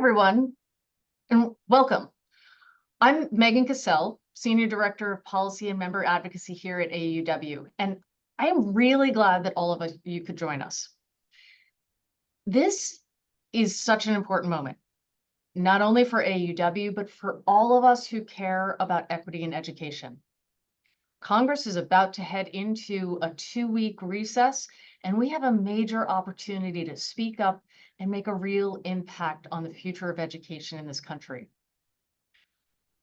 everyone, and welcome. I'm Megan Cassell, Senior Director of Policy and Member Advocacy here at AAUW, and I am really glad that all of you could join us. This is such an important moment, not only for AAUW, but for all of us who care about equity in education. Congress is about to head into a 2-week recess, and we have a major opportunity to speak up and make a real impact on the future of education in this country.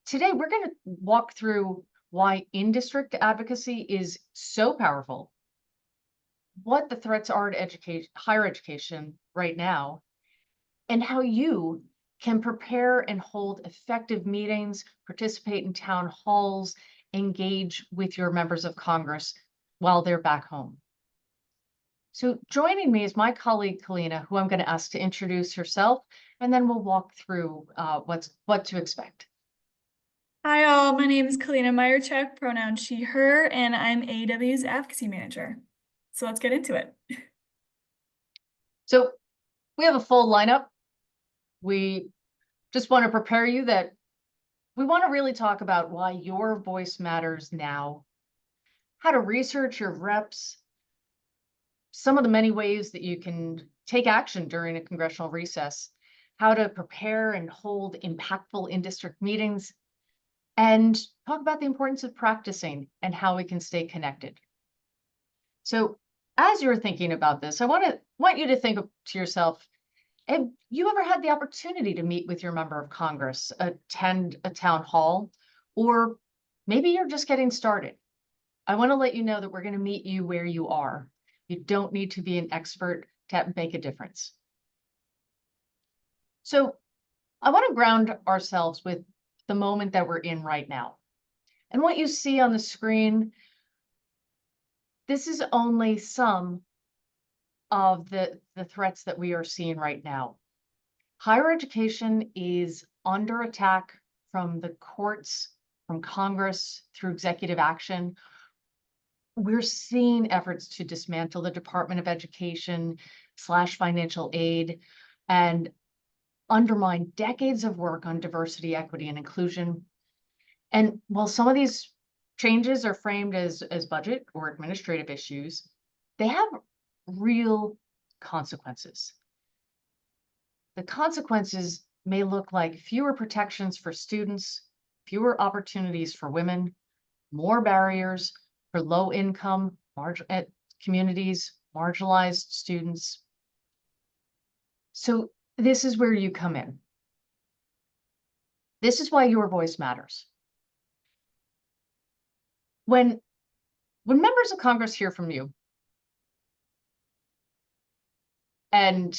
Today, we're going to walk through why in-district advocacy is so powerful, what the threats are to higher education right now, and how you can prepare and hold effective meetings, participate in town halls, engage with your members of Congress while they're back home. So joining me is my colleague, Kalina, who I'm going to ask to introduce herself, and then we'll walk through what to expect. Hi all, my name is Kalina Meyerchuk, pronoun she, her, and I'm AAUW's Advocacy Manager. So let's get into it. So we have a full lineup. We just want to prepare you that we want to really talk about why your voice matters now, how to research your reps, some of the many ways that you can take action during a congressional recess, how to prepare and hold impactful in-district meetings, and talk about the importance of practicing and how we can stay connected. So as you're thinking about this, I want you to think to yourself, have you ever had the opportunity to meet with your member of Congress, attend a town hall, or maybe you're just getting started? I want to let you know that we're going to meet you where you are. You don't need to be an expert to make a difference. So I want to ground ourselves with the moment that we're in right now. And what you see on the screen, this is only some of the threats that we are seeing right now. Higher education is under attack from the courts, from Congress, through executive action. We're seeing efforts to dismantle the Department of Education / financial aid and undermine decades of work on diversity, equity, and inclusion. And while some of these changes are framed as budget or administrative issues, they have real consequences. The consequences may look like fewer protections for students, fewer opportunities for women, more barriers for low-income communities, marginalized students. So this is where you come in. This is why your voice matters. When members of Congress hear from you, and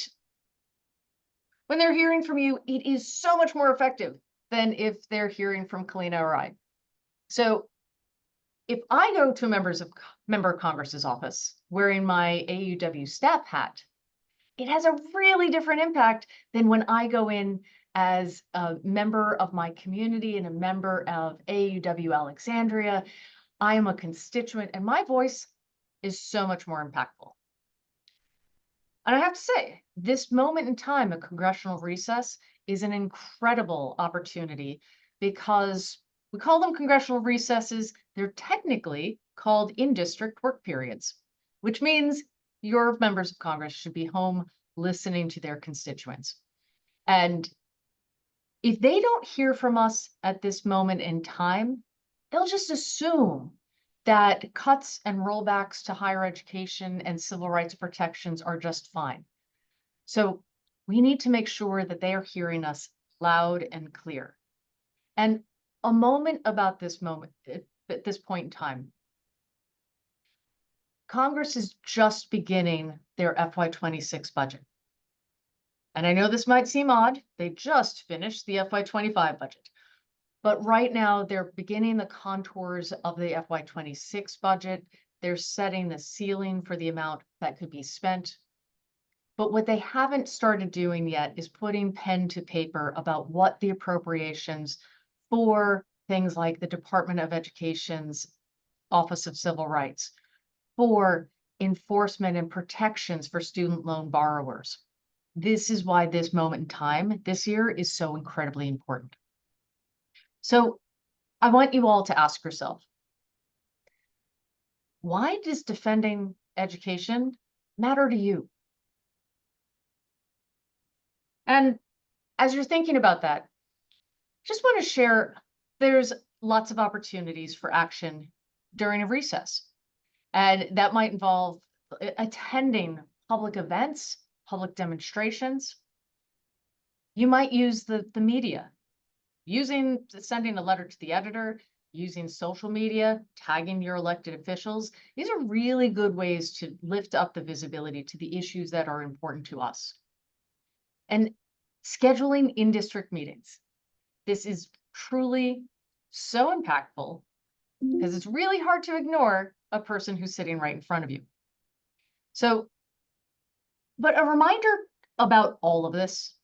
when they're hearing from you, it is so much more effective than if they're hearing from Kalina or I. So if I go to a member of Congress's office wearing my AAUW staff hat, it has a really different impact than when I go in as a member of my community and a member of AAUW Alexandria. I am a constituent, and my voice is so much more impactful. And I have to say, this moment in time, a congressional recess, is an incredible opportunity because we call them congressional recesses. They're technically called in-district work periods, which means your members of Congress should be home listening to their constituents. And if they don't hear from us at this moment in time, they'll just assume that cuts and rollbacks to higher education and civil rights protections are just fine. So we need to make sure that they are hearing us loud and clear. And a moment about this moment, at this point in time, Congress is just beginning their FY26 budget. And I know this might seem odd, they just finished the FY25 budget. But right now, they're beginning the contours of the FY26 budget. They're setting the ceiling for the amount that could be spent. But what they haven't started doing yet is putting pen to paper about what the appropriations for things like the Department of Education's Office of Civil Rights, for enforcement and protections for student loan borrowers, this is why this moment in time this year is so incredibly important. So I want you all to ask yourself, why does defending education matter to you? And as you're thinking about that, just want to share there's lots of opportunities for action during a recess. And that might involve attending public events, public demonstrations. You might use the media, sending a letter to the editor, using social media, tagging your elected officials. These are really good ways to lift up the visibility to the issues that are important to us. And scheduling in-district meetings. This is truly so impactful because it's really hard to ignore a person who's sitting right in front of you. So, but a reminder about all of this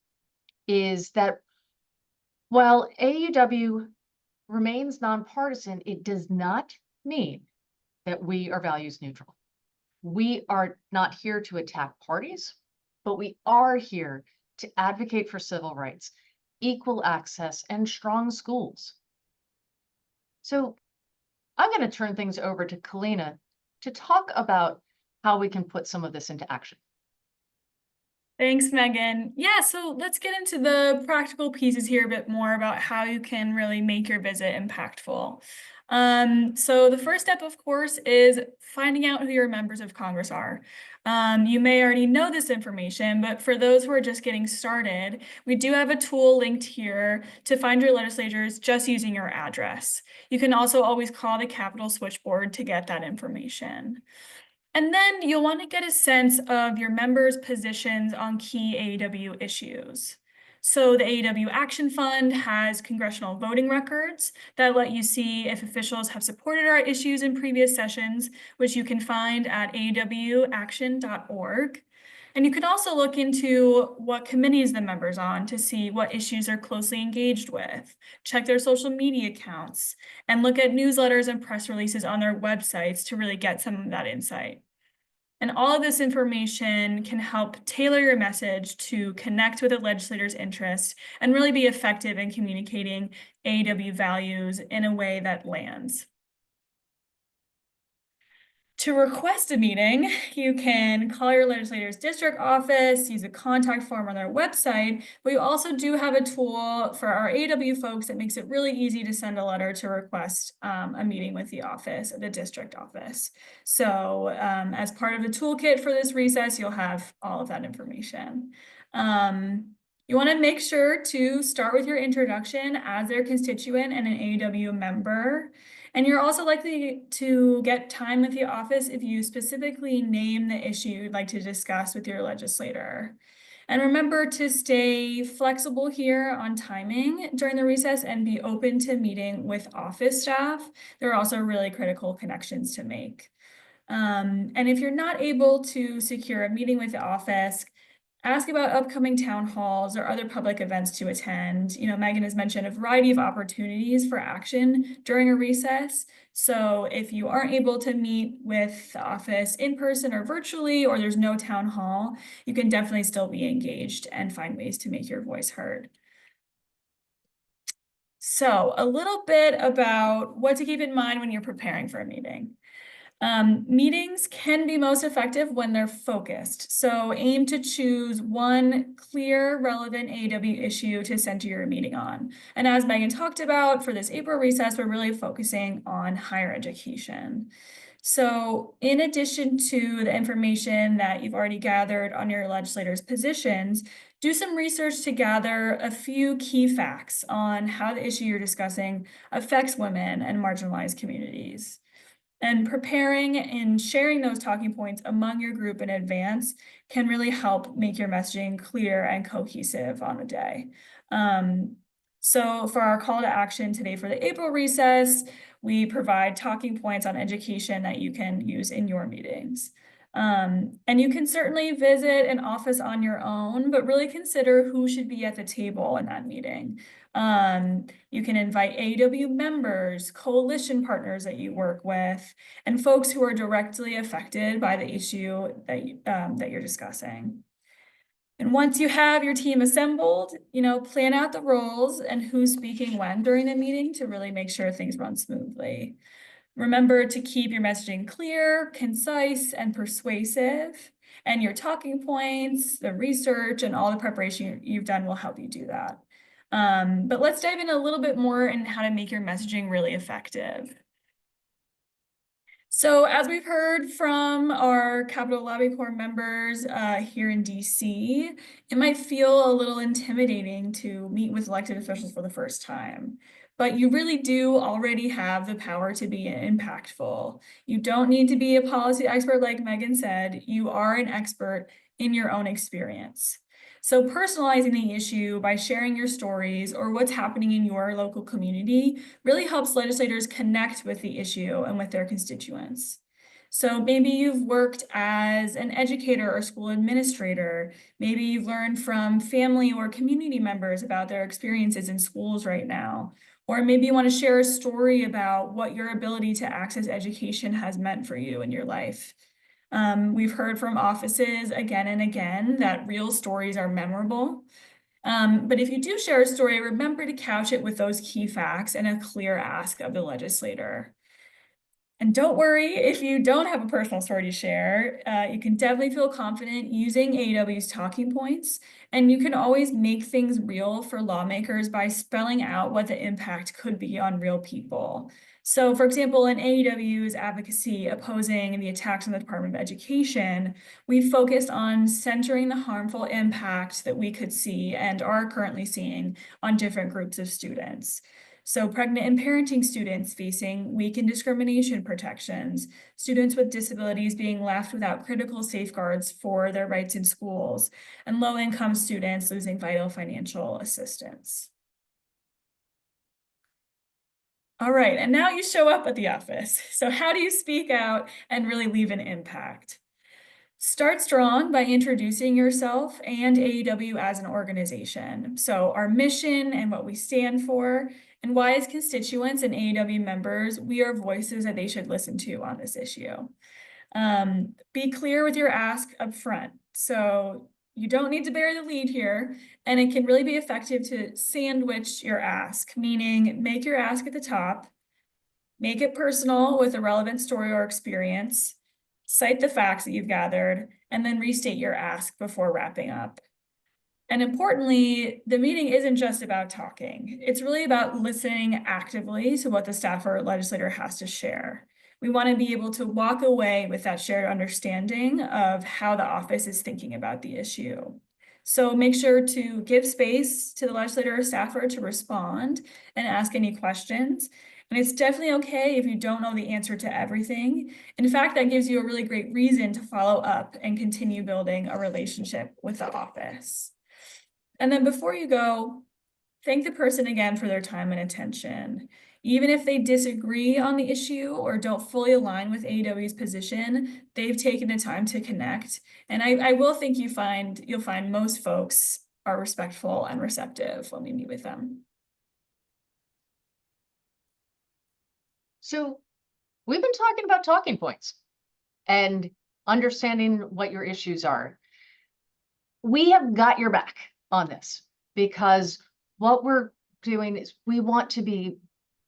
is that while AAUW remains nonpartisan, it does not mean that we are values neutral. We are not here to attack parties, but we are here to advocate for civil rights, equal access, and strong schools. So I'm going to turn things over to Kalina to talk about how we can put some of this into action. Thanks, Megan. Yeah, so let's get into the practical pieces here a bit more about how you can really make your visit impactful. So the first step, of course, is finding out who your members of Congress are. You may already know this information, but for those who are just getting started, we do have a tool linked here to find your legislators just using your address. You can also always call the Capitol switchboard to get that information. And then you'll want to get a sense of your members' positions on key AAW issues. So the AAW Action Fund has congressional voting records that let you see if officials have supported our issues in previous sessions, which you can find at aawAction.org. And you can also look into what committees the members on to see what issues they're closely engaged with, check their social media accounts, and look at newsletters and press releases on their websites to really get some of that insight. And all of this information can help tailor your message to connect with the legislator's interest and really be effective in communicating AAW values in a way that lands. To request a meeting, you can call your legislator's district office, use a contact form on their website, but you also do have a tool for our AAW folks that makes it really easy to send a letter to request a meeting with the office, the district office. So as part of the toolkit for this recess, you'll have all of that information. You want to make sure to start with your introduction as their constituent and an AAW member. And you're also likely to get time with the office if you specifically name the issue you'd like to discuss with your legislator. And remember to stay flexible here on timing during the recess and be open to meeting with office staff. There are also really critical connections to make. And if you're not able to secure a meeting with the office, ask about upcoming town halls or other public events to attend. You know, Megan has mentioned a variety of opportunities for action during a recess. So if you aren't able to meet with the office in person or virtually, or there's no town hall, you can definitely still be engaged and find ways to make your voice heard. So a little bit about what to keep in mind when you're preparing for a meeting. Meetings can be most effective when they're focused. So aim to choose one clear, relevant AAW issue to center your meeting on. And as Megan talked about, for this April recess, we're really focusing on higher education. So in addition to the information that you've already gathered on your legislators' positions, do some research to gather a few key facts on how the issue you're discussing affects women and marginalized communities. And preparing and sharing those talking points among your group in advance can really help make your messaging clear and cohesive on the day. So for our call to action today for the April recess, we provide talking points on education that you can use in your meetings. And you can certainly visit an office on your own, but really consider who should be at the table in that meeting. You can invite AAW members, coalition partners that you work with, and folks who are directly affected by the issue that you're discussing. And once you have your team assembled, plan out the roles and who's speaking when during the meeting to really make sure things run smoothly. Remember to keep your messaging clear, concise, and persuasive. And your talking points, the research, and all the preparation you've done will help you do that. But let's dive in a little bit more in how to make your messaging really effective. So as we've heard from our Capitol Lobby Corps members here in DC, it might feel a little intimidating to meet with elected officials for the first time, but you really do already have the power to be impactful. You don't need to be a policy expert like Megan said, you are an expert in your own experience. So personalizing the issue by sharing your stories or what's happening in your local community really helps legislators connect with the issue and with their constituents. So maybe you've worked as an educator or school administrator. Maybe you've learned from family or community members about their experiences in schools right now. Or maybe you want to share a story about what your ability to access education has meant for you in your life. We've heard from offices again and again that real stories are memorable. But if you do share a story, remember to couch it with those key facts and a clear ask of the legislator. And don't worry if you don't have a personal story to share, you can definitely feel confident using AAUW's talking points, and you can always make things real for lawmakers by spelling out what the impact could be on real people. So for example, in AAUW's advocacy opposing the attacks on the Department of Education, we focused on centering the harmful impact that we could see and are currently seeing on different groups of students. So pregnant and parenting students facing weakened discrimination protections, students with disabilities being left without critical safeguards for their rights in schools, and low-income students losing vital financial assistance. All right, and now you show up at the office. So how do you speak out and really leave an impact? Start strong by introducing yourself and AAUW as an organization. So our mission and what we stand for, and why as constituents and AAUW members, we are voices that they should listen to on this issue. Be clear with your ask up front. So you don't need to bury the lead here, and it can really be effective to sandwich your ask, meaning make your ask at the top, make it personal with a relevant story or experience, cite the facts that you've gathered, and then restate your ask before wrapping up. And importantly, the meeting isn't just about talking. It's really about listening actively to what the staff or legislator has to share. We want to be able to walk away with that shared understanding of how the office is thinking about the issue. So make sure to give space to the legislator or staffer to respond and ask any questions. And it's definitely okay if you don't know the answer to everything. In fact, that gives you a really great reason to follow up and continue building a relationship with the office. And then before you go, thank the person again for their time and attention. Even if they disagree on the issue or don't fully align with AAUW's position, they've taken the time to connect. And I will think you'll find most folks are respectful and receptive when we meet with them. So we've been talking about talking points and understanding what your issues are. We have got your back on this because what we're doing is we want to be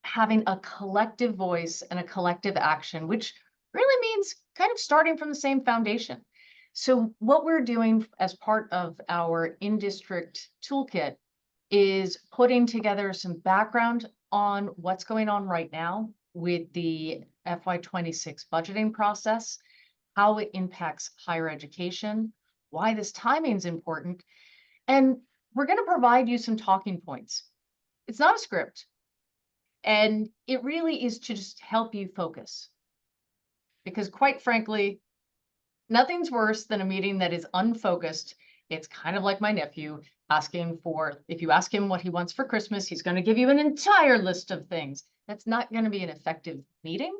having a collective voice and a collective action, which really means kind of starting from the same foundation. So what we're doing as part of our in-district toolkit is putting together some background on what's going on right now with the FY26 budgeting process, how it impacts higher education, why this timing is important, and we're going to provide you some talking points. It's not a script, and it really is to just help you focus. Because quite frankly, nothing's worse than a meeting that is unfocused. It's kind of like my nephew asking for, if you ask him what he wants for Christmas, he's going to give you an entire list of things. That's not going to be an effective meeting.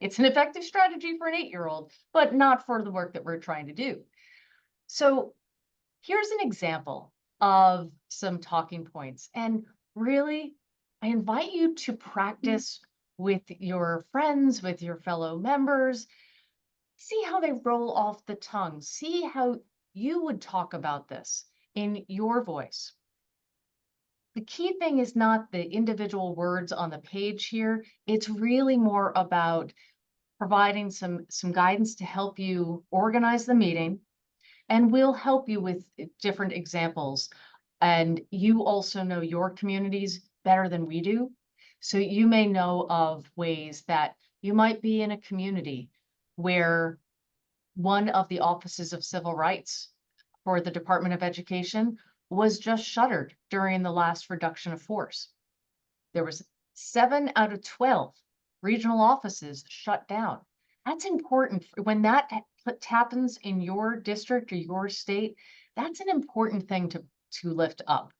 It's an effective strategy for an 8-year-old, but not for the work that we're trying to do. So here's an example of some talking points. And really, I invite you to practice with your friends, with your fellow members. See how they roll off the tongue. See how you would talk about this in your voice. The key thing is not the individual words on the page here. It's really more about providing some guidance to help you organize the meeting, and we'll help you with different examples. And you also know your communities better than we do. So you may know of ways that you might be in a community where one of the offices of civil rights for the Department of Education was just shuttered during the last reduction of force. There was 7 out of 12 regional offices shut down. That's important. When that happens in your district or your state, that's an important thing to lift up.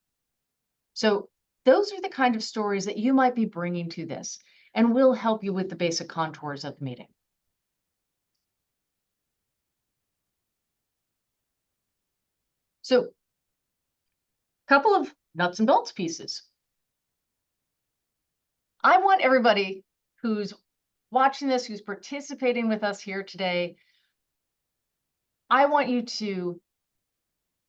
So those are the kind of stories that you might be bringing to this, and we'll help you with the basic contours of the meeting. So, couple of nuts and bolts pieces. I want everybody who's watching this, who's participating with us here today, I want you to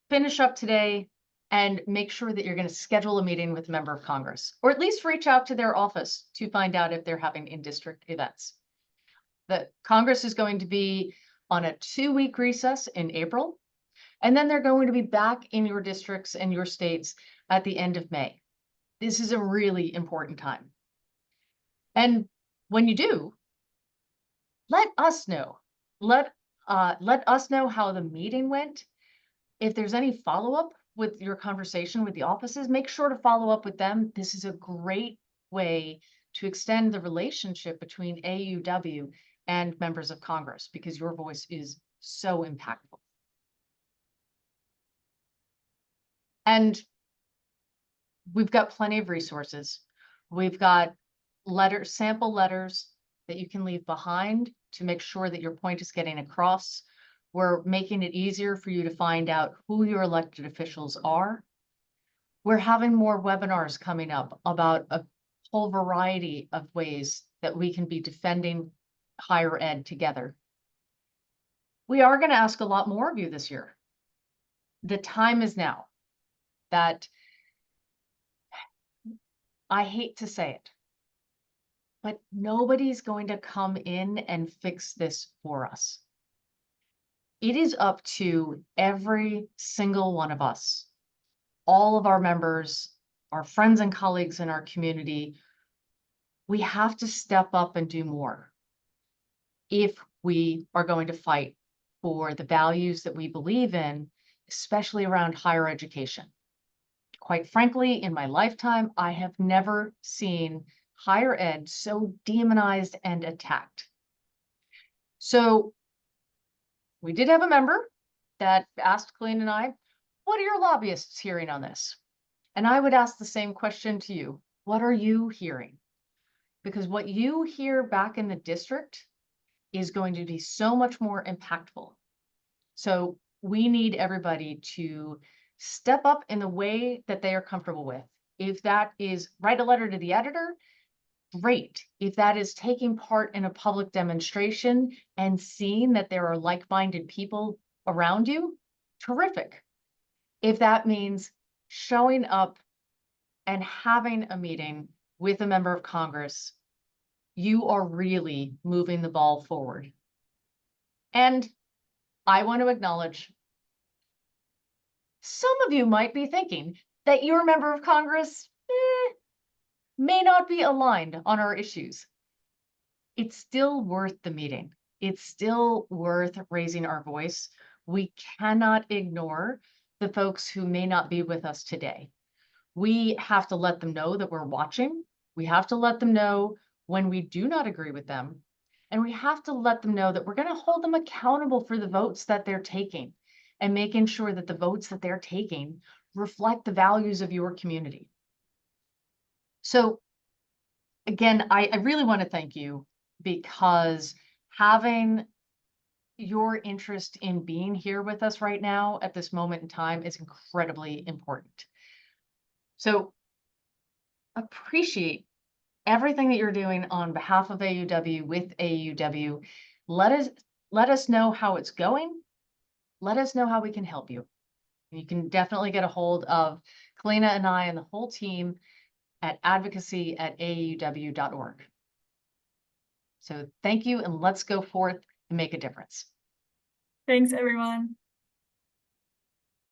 finish up today and make sure that you're going to schedule a meeting with a member of Congress, or at least reach out to their office to find out if they're having in-district events. The Congress is going to be on a 2-week recess in April, and then they're going to be back in your districts and your states at the end of May. This is a really important time. And when you do, let us know. Let us know how the meeting went. If there's any follow-up with your conversation with the offices, make sure to follow up with them. This is a great way to extend the relationship between AAUW and members of Congress, because your voice is so impactful. And we've got plenty of resources. We've got sample letters that you can leave behind to make sure that your point is getting across. We're making it easier for you to find out who your elected officials are. We're having more webinars coming up about a whole variety of ways that we can be defending higher ed together. We are going to ask a lot more of you this year. The time is now. That, I hate to say it, but nobody's going to come in and fix this for us. It is up to every single one of us, all of our members, our friends and colleagues in our community. We have to step up and do more if we are going to fight for the values that we believe in, especially around higher education. Quite frankly, in my lifetime, I have never seen higher ed so demonized and attacked. So we did have a member that asked Colleen and I, what are your lobbyists hearing on this? And I would ask the same question to you. What are you hearing? Because what you hear back in the district is going to be so much more impactful. So we need everybody to step up in the way that they are comfortable with. If that is write a letter to the editor, great. If that is taking part in a public demonstration and seeing that there are like-minded people around you, terrific. If that means showing up and having a meeting with a member of Congress, you are really moving the ball forward. And I want to acknowledge some of you might be thinking that your member of Congress may not be aligned on our issues. It's still worth the meeting. It's still worth raising our voice. We cannot ignore the folks who may not be with us today. We have to let them know that we're watching. We have to let them know when we do not agree with them. And we have to let them know that we're going to hold them accountable for the votes that they're taking, and making sure that the votes that they're taking reflect the values of your community. So again, I really want to thank you, because having your interest in being here with us right now at this moment in time is incredibly important. So appreciate everything that you're doing on behalf of AAUW with AAUW. Let us know how it's going. let us know how we can help you. You can definitely get a hold of Kalina and I and the whole team at advocacy@aauw.org. So thank you, and let's go forth and make a difference. Thanks, everyone.